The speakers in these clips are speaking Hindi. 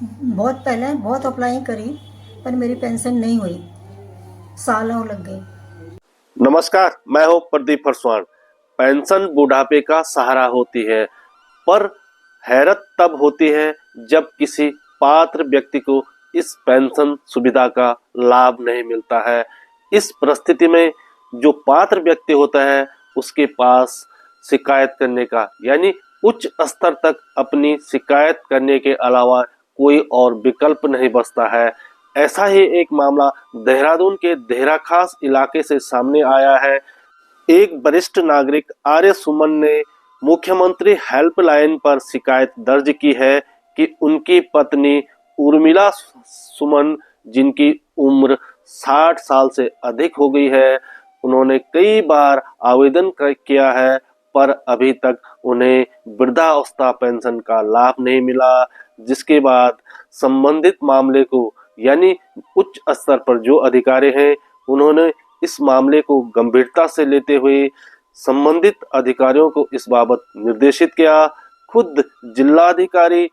बहुत पहले बहुत अप्लाई करी पर मेरी पेंशन नहीं हुई, सालों लग गए। नमस्कार, मैं हूं प्रदीप फरसवान। पेंशन बुढ़ापे का सहारा होती है, पर हैरत तब होती है जब किसी पात्र व्यक्ति को इस पेंशन सुविधा का लाभ नहीं मिलता है। इस परिस्थिति में जो पात्र व्यक्ति होता है उसके पास शिकायत करने का यानी उच्च स्तर तक अपनी शिकायत करने के अलावा कोई और विकल्प नहीं बचता है। ऐसा ही एक मामला देहरादून के देहरा खास इलाके से सामने आया है। एक वरिष्ठ नागरिक आर्य सुमन ने मुख्यमंत्री हेल्पलाइन पर शिकायत दर्ज की है कि उनकी पत्नी उर्मिला सुमन, जिनकी उम्र 60 साल से अधिक हो गई है, उन्होंने कई बार आवेदन किया है पर अभी तक उन्हें वृद्धावस्था पेंशन का लाभ नहीं मिला, जिसके बाद संबंधित मामले को यानी उच्च स्तर पर जो अधिकारी हैं उन्होंने इस मामले को गंभीरता से लेते हुए संबंधित अधिकारियों को इस बाबत निर्देशित किया। खुद जिलाधिकारी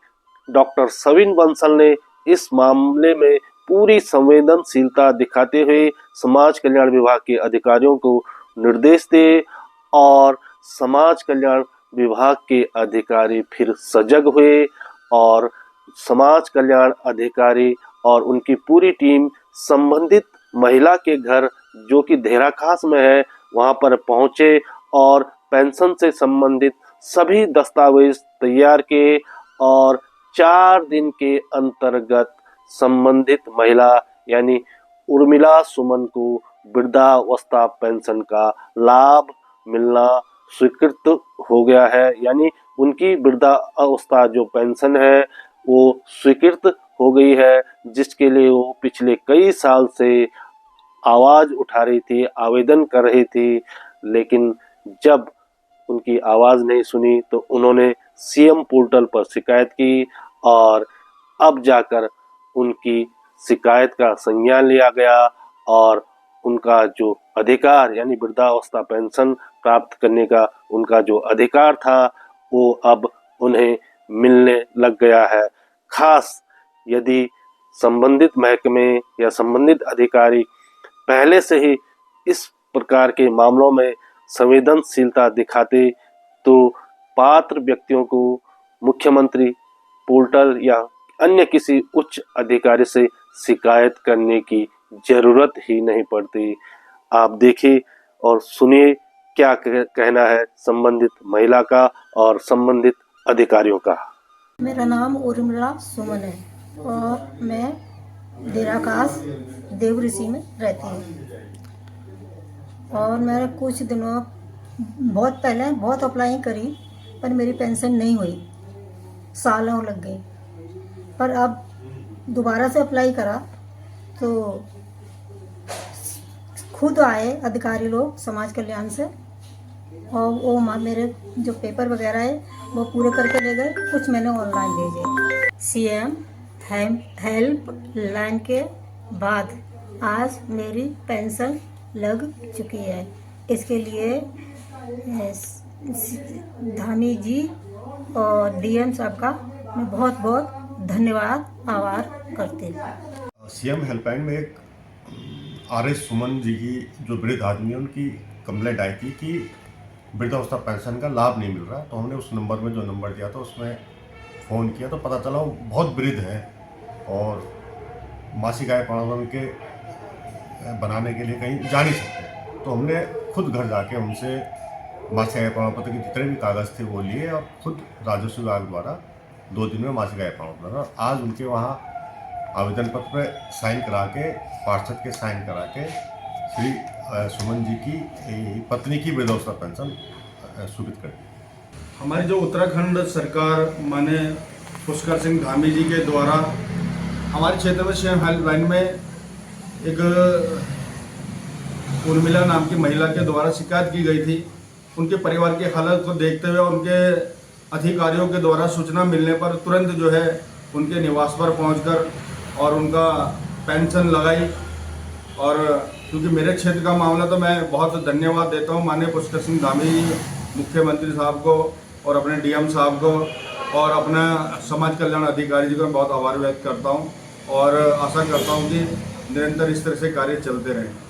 डॉक्टर सविन बंसल ने इस मामले में पूरी संवेदनशीलता दिखाते हुए समाज कल्याण विभाग के अधिकारियों को निर्देश दिए और समाज कल्याण विभाग के अधिकारी फिर सजग हुए और समाज कल्याण अधिकारी और उनकी पूरी टीम संबंधित महिला के घर, जो कि देहरा खास में है, वहां पर पहुंचे और पेंशन से संबंधित सभी दस्तावेज तैयार किए और 4 दिन के अंतर्गत संबंधित महिला यानी उर्मिला सुमन को वृद्धावस्था पेंशन का लाभ मिलना स्वीकृत हो गया है। यानी उनकी वृद्धावस्था जो पेंशन है वो स्वीकृत हो गई है, जिसके लिए वो पिछले कई साल से आवाज उठा रही थी, आवेदन कर रही थी, लेकिन जब उनकी आवाज नहीं सुनी तो उन्होंने सीएम पोर्टल पर शिकायत की और अब जाकर उनकी शिकायत का संज्ञान लिया गया और उनका जो अधिकार यानी वृद्धावस्था पेंशन प्राप्त करने का उनका जो अधिकार था वो अब उन्हें मिलने लग गया है। खास यदि संबंधित महकमे या संबंधित अधिकारी पहले से ही इस प्रकार के मामलों में संवेदनशीलता दिखाते तो पात्र व्यक्तियों को मुख्यमंत्री पोर्टल या अन्य किसी उच्च अधिकारी से शिकायत करने की जरूरत ही नहीं पड़ती। आप देखिए और सुनिए क्या कहना है संबंधित महिला का और संबंधित अधिकारियों का। मेरा नाम उर्मिला सुमन है और मैं देराकाश देवऋषि में रहती हूँ। और मैंने कुछ दिनों बहुत पहले बहुत अप्लाई करी पर मेरी पेंशन नहीं हुई, सालों लग गई। पर अब दोबारा से अप्लाई करा तो खुद आए अधिकारी लोग समाज कल्याण से और वो मेरे जो पेपर वगैरह है वो पूरे करके ले गए, कुछ मैंने ऑनलाइन भेजे। सीएम हेल्प लाइन के बाद आज मेरी पेंशन लग चुकी है। इसके लिए धामी जी और डीएम साहब का मैं बहुत बहुत धन्यवाद आभार करती हूँ। सीएम हेल्पलाइन में एक आर्य सुमन जी की जो वृद्ध आदमी है उनकी कंप्लेंट आई थी कि वृद्धावस्था पेंशन का लाभ नहीं मिल रहा। तो हमने उस नंबर में जो नंबर दिया था उसमें फ़ोन किया तो पता चला वो बहुत वृद्ध है और मासिक आय प्रमाण के बनाने के लिए कहीं जा नहीं सकते। तो हमने खुद घर जाके उनसे मासिक आय प्रमाण पत्र के जितने भी कागज़ थे वो लिए और खुद राजस्व विभाग द्वारा 2 दिन में मासिक आय प्रमाण पत्र आज उनके वहाँ आवेदन पत्र पर साइन करा के पार्षद के साइन करा के श्री सुमन जी की पत्नी की वृद्धावस्था पेंशन स्वीकृत कर दी। हमारी जो उत्तराखंड सरकार माने पुष्कर सिंह धामी जी के द्वारा हमारे क्षेत्र में सीएम हेल्पलाइन में एक उर्मिला नाम की महिला के द्वारा शिकायत की गई थी। उनके परिवार की हालत को देखते हुए उनके अधिकारियों के द्वारा सूचना मिलने पर तुरंत जो है उनके निवास पर पहुंचकर और उनका पेंशन लगाई। और क्योंकि मेरे क्षेत्र का मामला तो मैं बहुत धन्यवाद देता हूं माननीय पुष्कर सिंह धामी मुख्यमंत्री साहब को और अपने डीएम साहब को और अपना समाज कल्याण अधिकारी जी का बहुत आभार व्यक्त करता हूँ और आशा करता हूँ कि निरंतर इस तरह से कार्य चलते रहें।